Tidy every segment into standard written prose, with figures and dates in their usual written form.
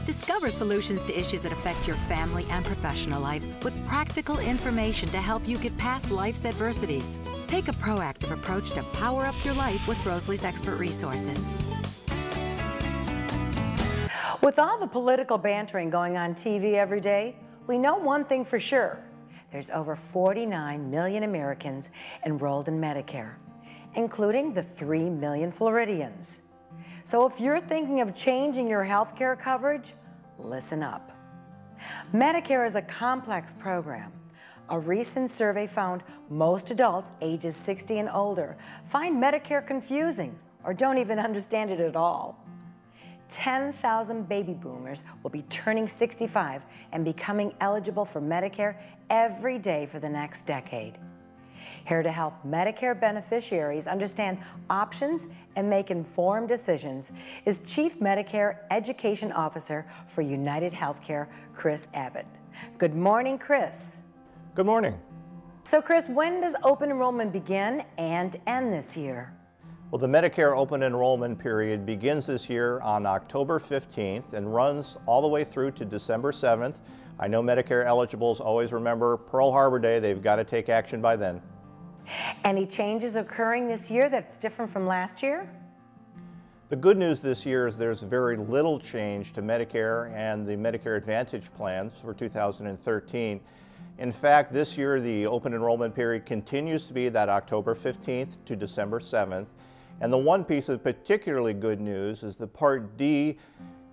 Discover solutions to issues that affect your family and professional life with practical information to help you get past life's adversities. Take a proactive approach to power up your life with Rosalie's expert resources. With all the political bantering going on TV every day, we know one thing for sure. There's over 49 million Americans enrolled in Medicare, including the 3 million Floridians. So if you're thinking of changing your health care coverage, listen up. Medicare is a complex program. A recent survey found most adults ages 60 and older find Medicare confusing or don't even understand it at all. 10,000 baby boomers will be turning 65 and becoming eligible for Medicare every day for the next decade. Here to help Medicare beneficiaries understand options and make informed decisions is Chief Medicare Education Officer for United Healthcare, Chris Abbott. Good morning, Chris. Good morning. So, Chris, when does open enrollment begin and end this year? Well, the Medicare open enrollment period begins this year on October 15th and runs all the way through to December 7th. I know Medicare eligibles always remember Pearl Harbor Day. They've got to take action by then. Any changes occurring this year that's different from last year? The good news this year is there's very little change to Medicare and the Medicare Advantage plans for 2013. In fact, this year the open enrollment period continues to be that October 15th to December 7th. And the one piece of particularly good news is the Part D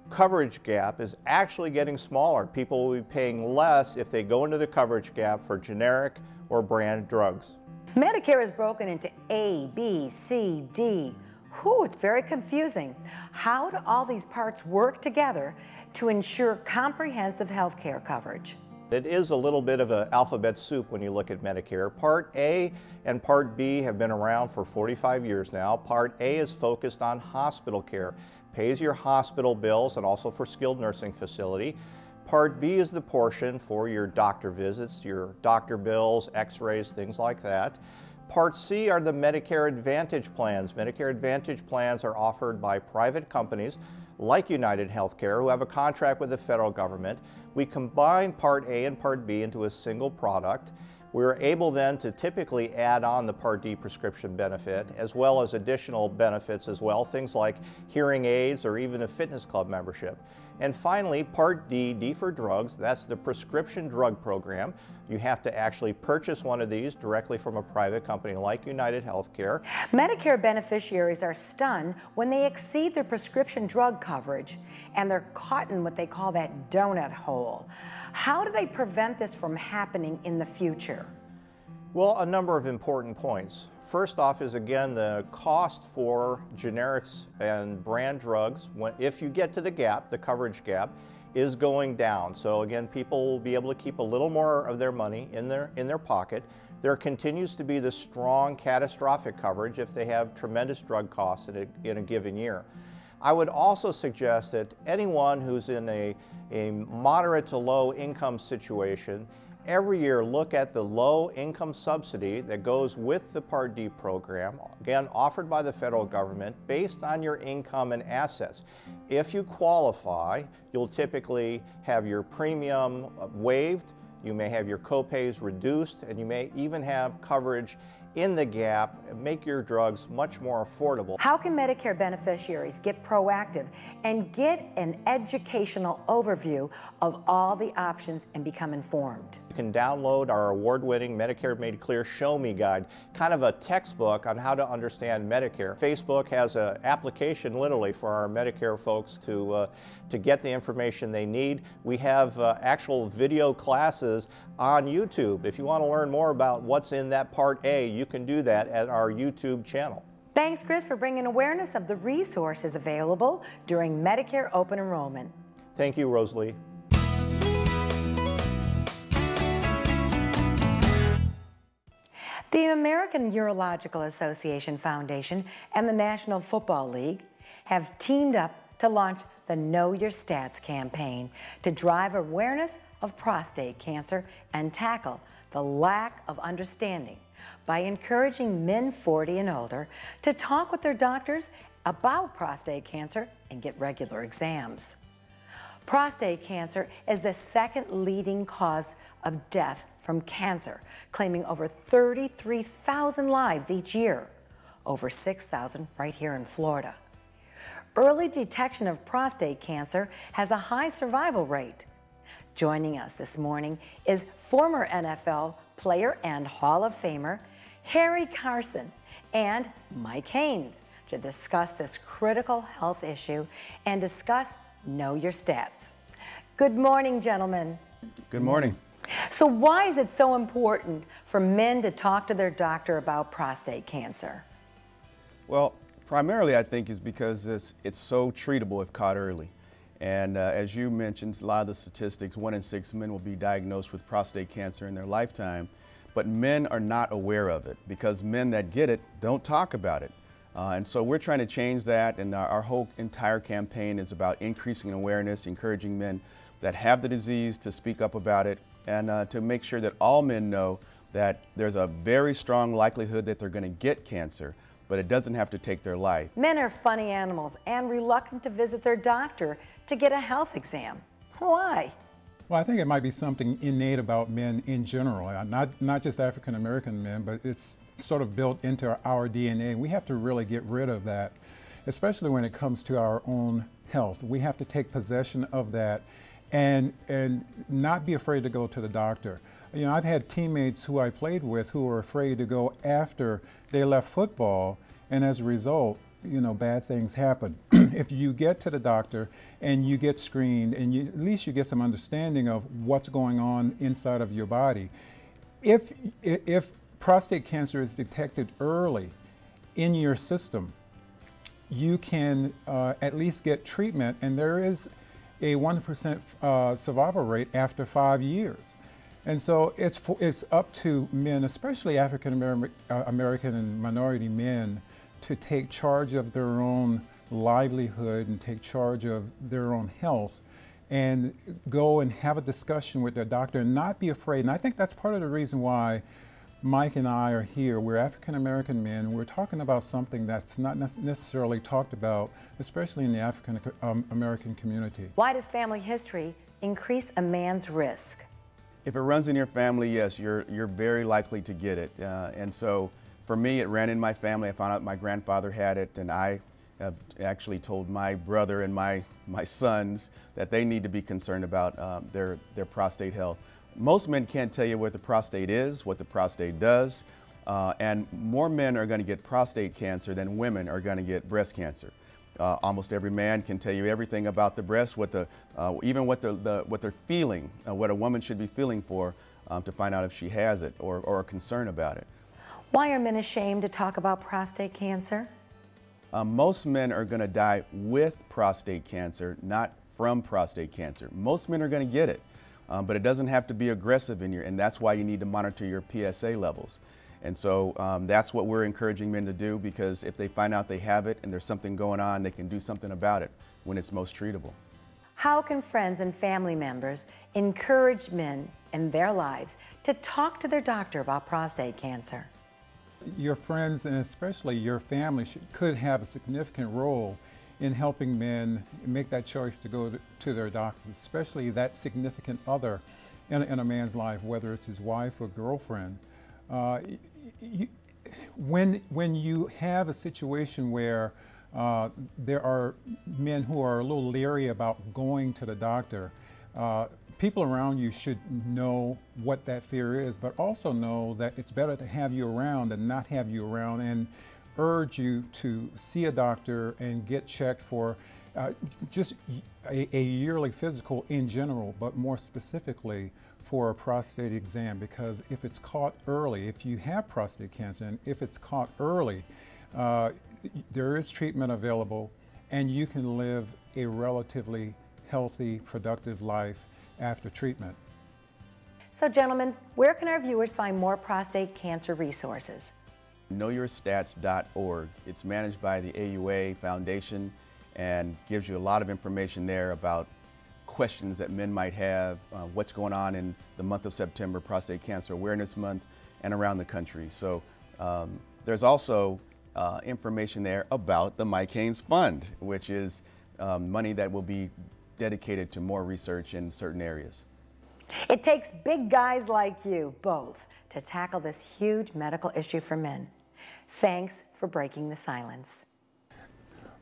coverage gap is actually getting smaller. People will be paying less if they go into the coverage gap for generic or brand drugs. Medicare is broken into A, B, C, D. Whew, it's very confusing. How do all these parts work together to ensure comprehensive health care coverage? It is a little bit of an alphabet soup when you look at Medicare. Part A and Part B have been around for 45 years now. Part A is focused on hospital care, pays your hospital bills and also for skilled nursing facility. Part B is the portion for your doctor visits, your doctor bills, x-rays, things like that. Part C are the Medicare Advantage plans. Medicare Advantage plans are offered by private companies like United Healthcare, who have a contract with the federal government. We combine Part A and Part B into a single product. We're able then to typically add on the Part D prescription benefit, as well as additional benefits as well, things like hearing aids or even a fitness club membership. And finally, Part D, D for drugs, that's the prescription drug program. You have to actually purchase one of these directly from a private company like United Healthcare. Medicare beneficiaries are stunned when they exceed their prescription drug coverage and they're caught in what they call that donut hole. How do they prevent this from happening in the future? Well, a number of important points. First off is, again, the cost for generics and brand drugs, if you get to the gap, the coverage gap, is going down. So again, people will be able to keep a little more of their money in their pocket. There continues to be the strong catastrophic coverage if they have tremendous drug costs in a given year. I would also suggest that anyone who's in a moderate to low income situation, every year look at the low income subsidy that goes with the Part D program, again offered by the federal government based on your income and assets. If you qualify, you'll typically have your premium waived, you may have your copays reduced, and you may even have coverage in the gap, make your drugs much more affordable. How can Medicare beneficiaries get proactive and get an educational overview of all the options and become informed? You can download our award-winning Medicare Made Clear Show Me Guide, kind of a textbook on how to understand Medicare. Facebook has an application literally for our Medicare folks to get the information they need. We have actual video classes on YouTube. If you want to learn more about what's in that Part A, you can do that at our YouTube channel. Thanks, Chris, for bringing awareness of the resources available during Medicare open enrollment. Thank you, Rosalie. The American Urological Association Foundation and the National Football League have teamed up to launch the Know Your Stats campaign to drive awareness of prostate cancer and tackle the lack of understanding by encouraging men 40 and older to talk with their doctors about prostate cancer and get regular exams. Prostate cancer is the second leading cause of death from cancer, claiming over 33,000 lives each year, over 6,000 right here in Florida. Early detection of prostate cancer has a high survival rate. Joining us this morning is former NFL player and Hall of Famer Carson and Mike Haynes to discuss this critical health issue and discuss Know Your Stats. Good morning, gentlemen. Good morning. So why is it so important for men to talk to their doctor about prostate cancer? Well, primarily I think is because it's so treatable if caught early. And as you mentioned, a lot of the statistics, 1 in 6 men will be diagnosed with prostate cancer in their lifetime, but men are not aware of it because men that get it don't talk about it. And so we're trying to change that, and our whole entire campaign is about increasing awareness, encouraging men that have the disease to speak up about it, and to make sure that all men know that there's a very strong likelihood that they're going to get cancer, but it doesn't have to take their life. Men are funny animals and reluctant to visit their doctor to get a health exam. Why? Well, I think it might be something innate about men in general, not just African American men, but it's sort of built into our DNA. We have to really get rid of that, especially when it comes to our own health. We have to take possession of that and not be afraid to go to the doctor. You know, I've had teammates who I played with who were afraid to go after they left football, and as a result, you know, bad things happen. If you get to the doctor and you get screened and at least you get some understanding of what's going on inside of your body. If prostate cancer is detected early in your system, you can at least get treatment, and there is a 1% survival rate after 5 years. And so it's up to men, especially African American and minority men, to take charge of their own livelihood and take charge of their own health and go and have a discussion with their doctor and not be afraid. And I think that's part of the reason why Mike and I are here. We're African American men, and we're talking about something that's not necessarily talked about, especially in the African American community. Why does family history increase a man's risk? If it runs in your family, yes, you're very likely to get it. And so for me, it ran in my family. I found out my grandfather had it, and I have actually told my brother and my sons that they need to be concerned about their prostate health. Most men can't tell you what the prostate is, what the prostate does, and more men are going to get prostate cancer than women are going to get breast cancer. Almost every man can tell you everything about the breast, even what they're feeling, what a woman should be feeling for to find out if she has it or are concerned about it. Why are men ashamed to talk about prostate cancer? Most men are going to die with prostate cancer, not from prostate cancer. Most men are going to get it, but it doesn't have to be aggressive and that's why you need to monitor your PSA levels. And so that's what we're encouraging men to do, because if they find out they have it and there's something going on, they can do something about it when it's most treatable. How can friends and family members encourage men in their lives to talk to their doctor about prostate cancer? Your friends and especially your family could have a significant role in helping men make that choice to go to their doctor, especially that significant other in a man's life, whether it's his wife or girlfriend. When you have a situation where there are men who are a little leery about going to the doctor, people around you should know what that fear is, but also know that it's better to have you around than not have you around, and urge you to see a doctor and get checked for just a yearly physical in general, but more specifically for a prostate exam, because if it's caught early, if you have prostate cancer, and if it's caught early, there is treatment available, and you can live a relatively healthy, productive life after treatment. So gentlemen, where can our viewers find more prostate cancer resources? KnowYourStats.org. It's managed by the AUA Foundation and gives you a lot of information there about questions that men might have, what's going on in the month of September, Prostate Cancer Awareness Month, and around the country. So there's also information there about the Mike Haynes Fund, which is money that will be dedicated to more research in certain areas. It takes big guys like you both to tackle this huge medical issue for men. Thanks for breaking the silence.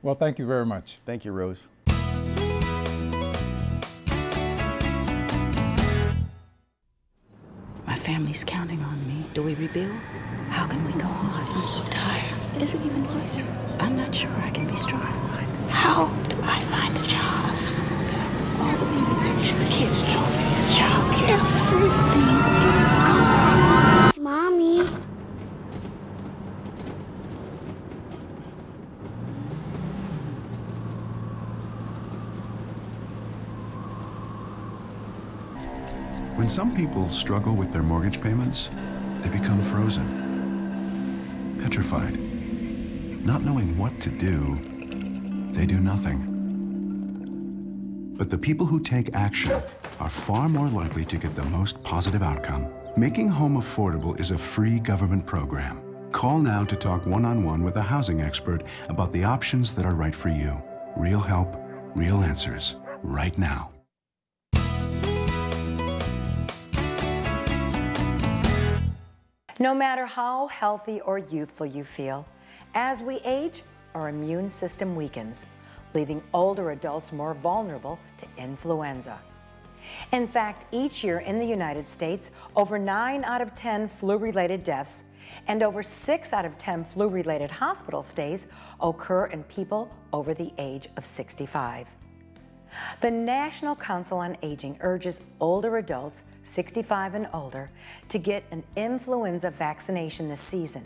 Well, thank you very much. Thank you, Rose. My family's counting on me. Do we rebuild? How can we go on? I'm so tired. Is it even worth it? I'm not sure I can be strong. How do I find a job? All the baby pictures, the kids' trophies, childcare, everything is gone. Mommy. When some people struggle with their mortgage payments, they become frozen, petrified. Not knowing what to do, they do nothing. But the people who take action are far more likely to get the most positive outcome. Making home affordable is a free government program. Call now to talk one-on-one with a housing expert about the options that are right for you. Real help, real answers, right now. No matter how healthy or youthful you feel, as we age, our immune system weakens, leaving older adults more vulnerable to influenza. In fact, each year in the United States, over 9 out of 10 flu-related deaths and over 6 out of 10 flu-related hospital stays occur in people over the age of 65. The National Council on Aging urges older adults, 65 and older, to get an influenza vaccination this season.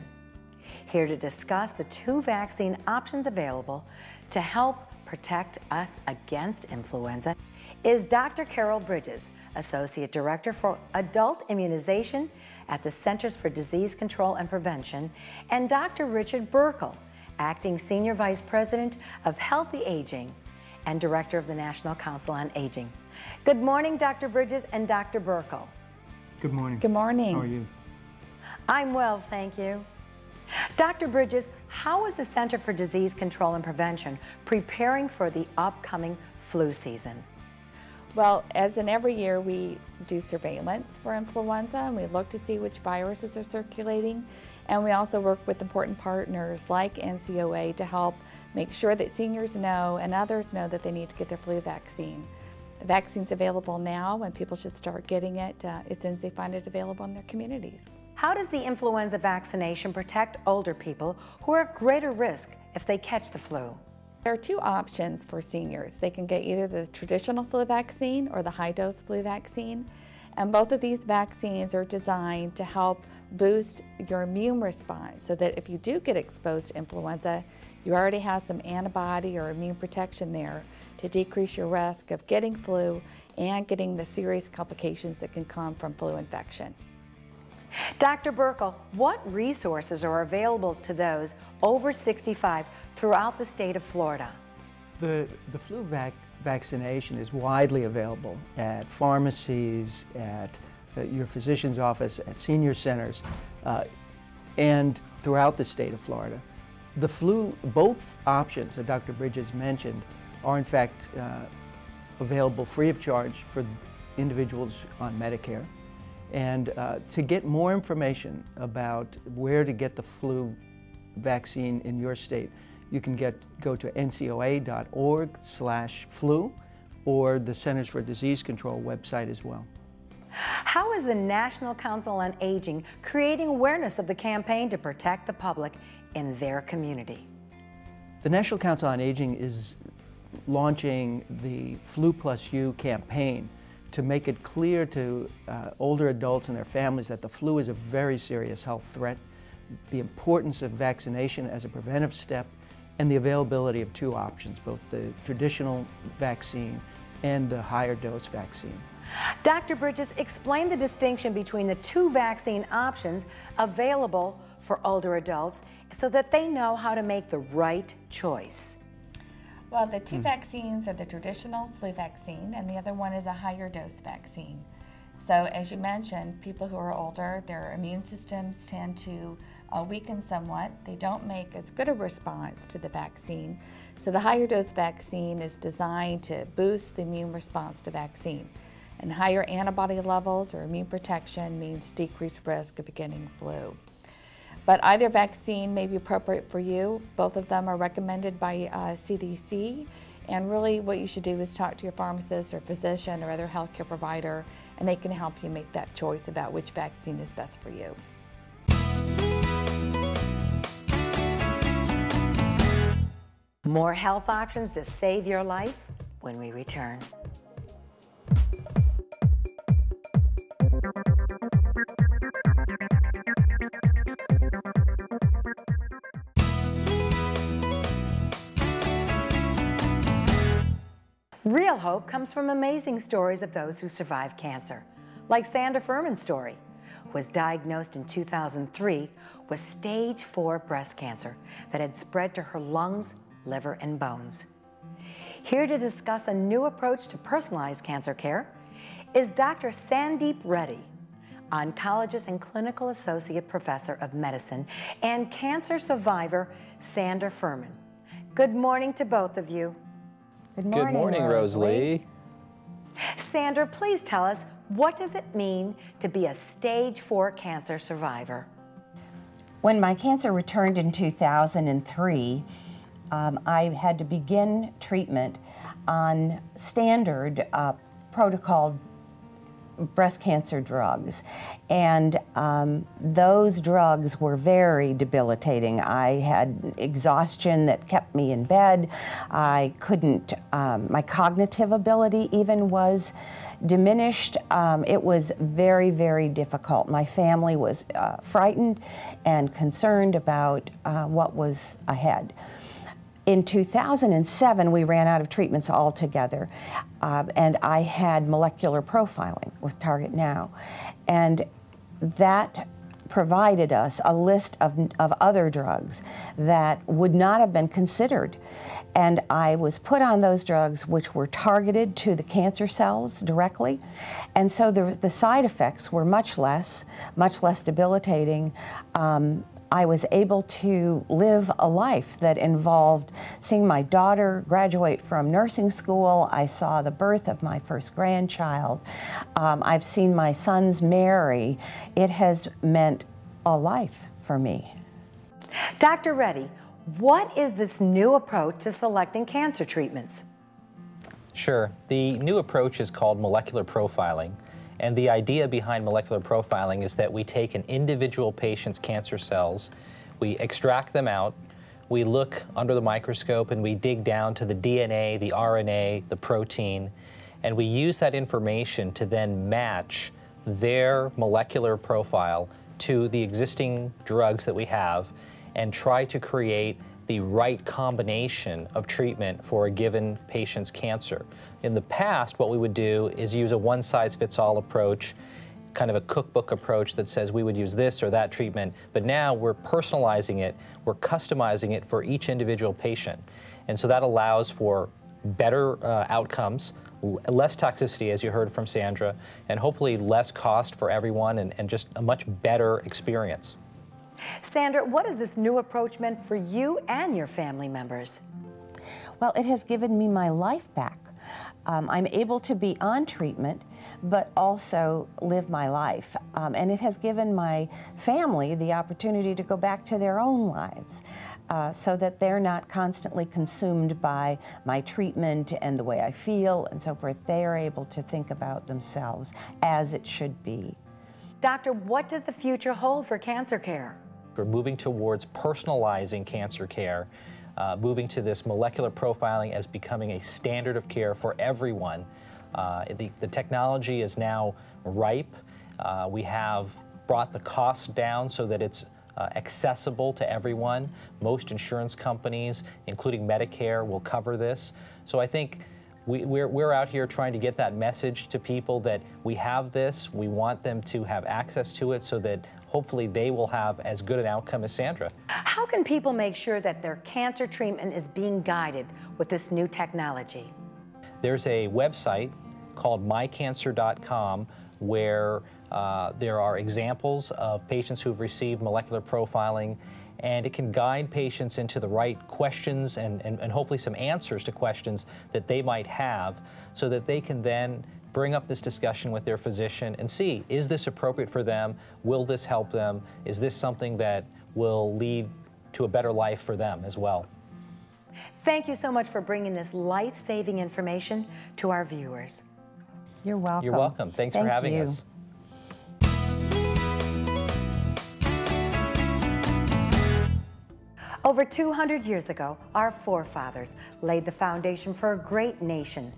Here to discuss the 2 vaccine options available to help protect us against influenza is Dr. Carol Bridges, Associate Director for Adult Immunization at the Centers for Disease Control and Prevention, and Dr. Richard Burkle, Acting Senior Vice President of Healthy Aging and Director of the National Council on Aging. Good morning, Dr. Bridges and Dr. Burkle. Good morning. Good morning. How are you? I'm well, thank you. Dr. Bridges, how is the Center for Disease Control and Prevention preparing for the upcoming flu season? Well, as in every year, we do surveillance for influenza, and we look to see which viruses are circulating. And we also work with important partners like NCOA to help make sure that seniors know and others know that they need to get their flu vaccine. The vaccine's available now, and people should start getting it as soon as they find it available in their communities. How does the influenza vaccination protect older people who are at greater risk if they catch the flu? There are 2 options for seniors. They can get either the traditional flu vaccine or the high-dose flu vaccine. And both of these vaccines are designed to help boost your immune response so that if you do get exposed to influenza, you already have some antibody or immune protection there to decrease your risk of getting flu and getting the serious complications that can come from flu infection. Dr. Burkle, what resources are available to those over 65 throughout the state of Florida? The flu vaccination is widely available at pharmacies, at your physician's office, at senior centers, and throughout the state of Florida. The flu, both options that Dr. Bridges mentioned are in fact available free of charge for individuals on Medicare. And to get more information about where to get the flu vaccine in your state, you can go to ncoa.org/flu or the Centers for Disease Control website as well. How is the National Council on Aging creating awareness of the campaign to protect the public in their community? The National Council on Aging is launching the Flu Plus You campaign to make it clear to older adults and their families that the flu is a very serious health threat, the importance of vaccination as a preventive step, and the availability of 2 options, both the traditional vaccine and the higher dose vaccine. Dr. Bridges, explain the distinction between the 2 vaccine options available for older adults so that they know how to make the right choice. Well, the 2 vaccines are the traditional flu vaccine, and the other one is a higher dose vaccine. So as you mentioned, people who are older, their immune systems tend to weaken somewhat. They don't make as good a response to the vaccine. So the higher dose vaccine is designed to boost the immune response to vaccine. And higher antibody levels or immune protection means decreased risk of getting flu. But either vaccine may be appropriate for you. Both of them are recommended by CDC. And really what you should do is talk to your pharmacist or physician or other healthcare provider, and they can help you make that choice about which vaccine is best for you. More health options to save your life when we return. Real hope comes from amazing stories of those who survive cancer, like Sandra Fehrman's story, who was diagnosed in 2003 with stage 4 breast cancer that had spread to her lungs, liver, and bones. Here to discuss a new approach to personalized cancer care is Dr. Sandeep Reddy, oncologist and clinical associate professor of medicine, and cancer survivor Sandra Fehrman. Good morning to both of you. Good morning, Rosalie. Sandra, please tell us, what does it mean to be a stage 4 cancer survivor? When my cancer returned in 2003, I had to begin treatment on standard protocol breast cancer drugs, and those drugs were very debilitating. I had exhaustion that kept me in bed. I couldn't, my cognitive ability even was diminished. It was very, very difficult. My family was frightened and concerned about what was ahead. In 2007, we ran out of treatments altogether, and I had molecular profiling with Target Now, and that provided us a list of other drugs that would not have been considered. And I was put on those drugs which were targeted to the cancer cells directly, and so the side effects were much less debilitating. I was able to live a life that involved seeing my daughter graduate from nursing school. I saw the birth of my first grandchild. I've seen my sons marry. It has meant a life for me. Dr. Reddy, what is this new approach to selecting cancer treatments? Sure. The new approach is called molecular profiling. And the idea behind molecular profiling is that we take an individual patient's cancer cells, we extract them out, we look under the microscope and we dig down to the DNA, the RNA, the protein, and we use that information to then match their molecular profile to the existing drugs that we have and try to create the right combination of treatment for a given patient's cancer. In the past, what we would do is use a one-size-fits-all approach, kind of a cookbook approach that says we would use this or that treatment, but now we're personalizing it, we're customizing it for each individual patient. And so that allows for better outcomes, less toxicity, as you heard from Sandra, and hopefully less cost for everyone and just a much better experience. Sandra, what has this new approach meant for you and your family members? Well, it has given me my life back. I'm able to be on treatment, but also live my life. And it has given my family the opportunity to go back to their own lives so that they're not constantly consumed by my treatment and the way I feel and so forth. They are able to think about themselves as it should be. Doctor, what does the future hold for cancer care? We're moving towards personalizing cancer care, moving to this molecular profiling as becoming a standard of care for everyone. The technology is now ripe. We have brought the cost down so that it's accessible to everyone. Most insurance companies, including Medicare, will cover this. So I think we're out here trying to get that message to people that we have this, we want them to have access to it so that hopefully they will have as good an outcome as Sandra. How can people make sure that their cancer treatment is being guided with this new technology? There's a website called mycancer.com where there are examples of patients who've received molecular profiling, and it can guide patients into the right questions and hopefully some answers to questions that they might have, so that they can then bring up this discussion with their physician and see, is this appropriate for them? Will this help them? Is this something that will lead to a better life for them as well? Thank you so much for bringing this life-saving information to our viewers. You're welcome. You're welcome. Thanks for having us. Over 200 years ago, our forefathers laid the foundation for a great nation,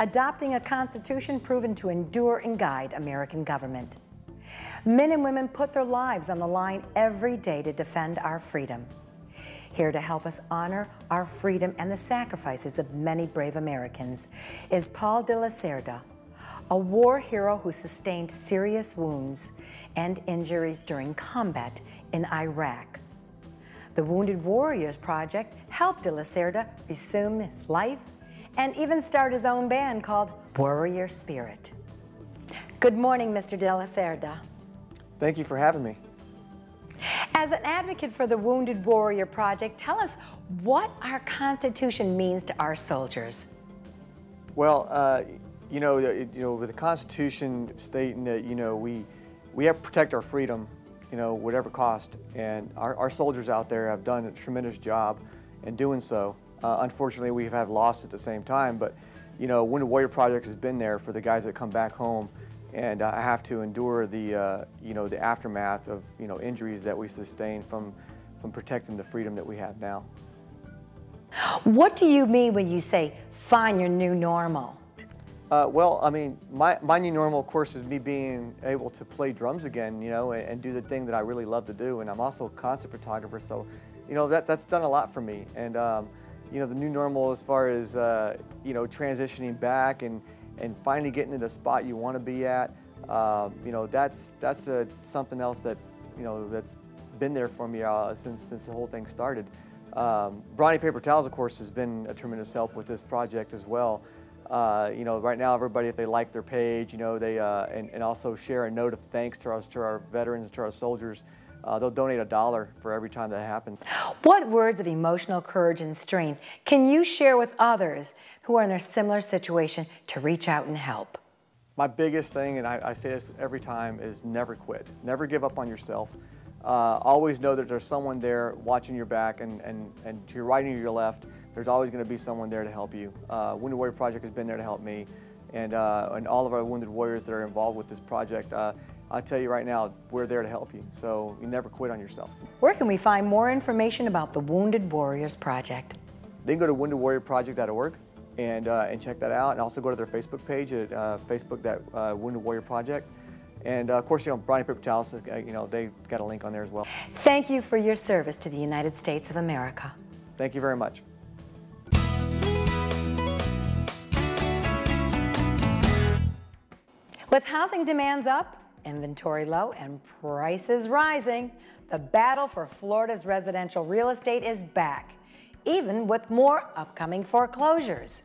adopting a constitution proven to endure and guide American government. Men and women put their lives on the line every day to defend our freedom. Here to help us honor our freedom and the sacrifices of many brave Americans is Paul Delacerda, a war hero who sustained serious wounds and injuries during combat in Iraq. The Wounded Warriors Project helped Delacerda resume his life and even start his own band called Warrior Spirit. Good morning, Mr. Delacerda. Thank you for having me. As an advocate for the Wounded Warrior Project, tell us what our Constitution means to our soldiers. Well, with the Constitution stating that, we have to protect our freedom, whatever cost, and our soldiers out there have done a tremendous job in doing so. Unfortunately, we have lost at the same time, but, Wounded Warrior Project has been there for the guys that come back home, and I have to endure the, the aftermath of, injuries that we sustain from protecting the freedom that we have now. What do you mean when you say, find your new normal? Well, I mean, my new normal, of course, is me being able to play drums again, and do the thing that I really love to do. And I'm also a concert photographer, so, that's done a lot for me. And, the new normal as far as, transitioning back and finally getting to the spot you want to be at, that's something else that, that's been there for me since the whole thing started. Brawny Paper Towels, of course, has been a tremendous help with this project as well. Right now, everybody, if they like their page, they and also share a note of thanks to our veterans, to our soldiers, they'll donate $1 for every time that happens. What words of emotional courage and strength can you share with others who are in a similar situation to reach out and help? My biggest thing, and I say this every time, is never quit. Never give up on yourself. Always know that there's someone there watching your back, and to your right and to your left, there's always going to be someone there to help you. Wounded Warrior Project has been there to help me, and all of our Wounded Warriors that are involved with this project. I'll tell you right now, we're there to help you, so you never quit on yourself. Where can we find more information about the Wounded Warriors Project? They can go to woundedwarriorproject.org and check that out, and also go to their Facebook page at Wounded Warrior Project. And of course, Brawny Paper Towels, they've got a link on there as well. Thank you for your service to the United States of America. Thank you very much. With housing demands up, inventory low, and prices rising, the battle for Florida's residential real estate is back, even with more upcoming foreclosures.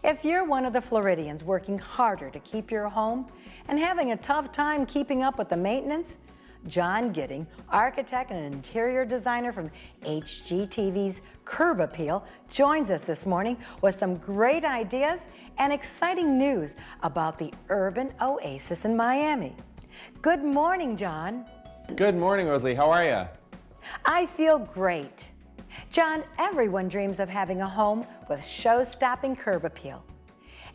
If you're one of the Floridians working harder to keep your home and having a tough time keeping up with the maintenance, John Gidding, architect and interior designer from HGTV's Curb Appeal, joins us this morning with some great ideas and exciting news about the urban oasis in Miami. Good morning, John. Good morning, Rosalie. How are you? I feel great. John, everyone dreams of having a home with show-stopping curb appeal.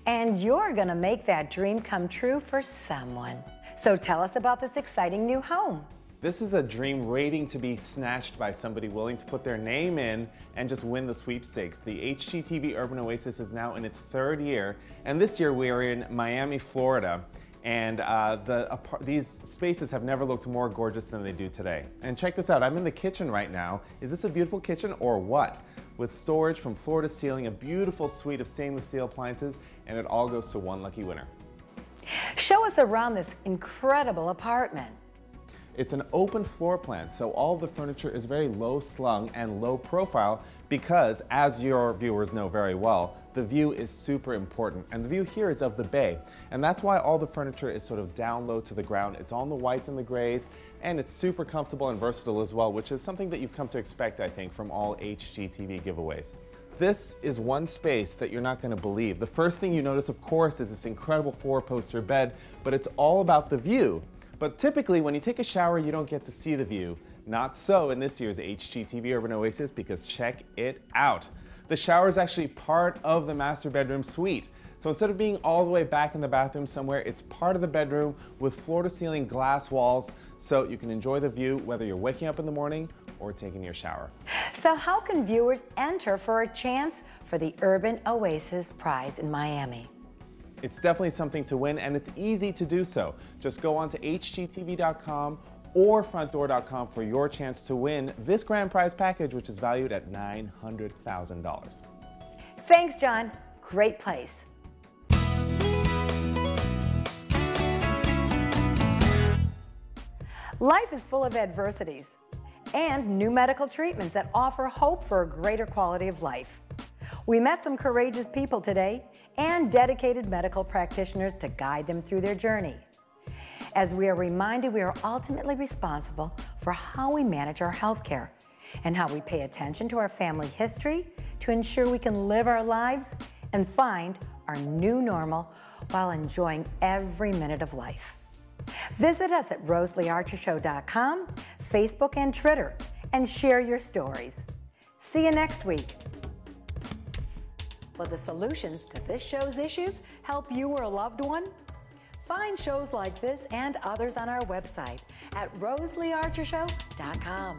And you're going to make that dream come true for someone. So tell us about this exciting new home. This is a dream waiting to be snatched by somebody willing to put their name in and just win the sweepstakes. The HGTV Urban Oasis is now in its 3rd year, and this year we are in Miami, Florida. And these spaces have never looked more gorgeous than they do today. And check this out, I'm in the kitchen right now. Is this a beautiful kitchen or what? With storage from floor to ceiling, a beautiful suite of stainless steel appliances, and it all goes to one lucky winner. Show us around this incredible apartment. It's an open floor plan, so all of the furniture is very low slung and low profile because, as your viewers know very well, the view is super important. And the view here is of the bay. And that's why all the furniture is sort of down low to the ground. It's on the whites and the grays, and it's super comfortable and versatile as well, which is something that you've come to expect, I think, from all HGTV giveaways. This is one space that you're not going to believe. The first thing you notice, of course, is this incredible 4-poster bed, but it's all about the view. But typically, when you take a shower, you don't get to see the view. Not so in this year's HGTV Urban Oasis, because check it out. The shower is actually part of the master bedroom suite. So instead of being all the way back in the bathroom somewhere, it's part of the bedroom with floor-to-ceiling glass walls, so you can enjoy the view whether you're waking up in the morning or taking your shower. So how can viewers enter for a chance for the Urban Oasis Prize in Miami? It's definitely something to win, and it's easy to do so. Just go on to hgtv.com or frontdoor.com for your chance to win this grand prize package, which is valued at $900,000. Thanks, John. Great place. Life is full of adversities and new medical treatments that offer hope for a greater quality of life. We met some courageous people today and dedicated medical practitioners to guide them through their journey. As we are reminded, we are ultimately responsible for how we manage our health care and how we pay attention to our family history to ensure we can live our lives and find our new normal while enjoying every minute of life. Visit us at RosalieArcherShow.com, Facebook, and Twitter, and share your stories. See you next week. Will the solutions to this show's issues help you or a loved one? Find shows like this and others on our website at RosalieArcherShow.com.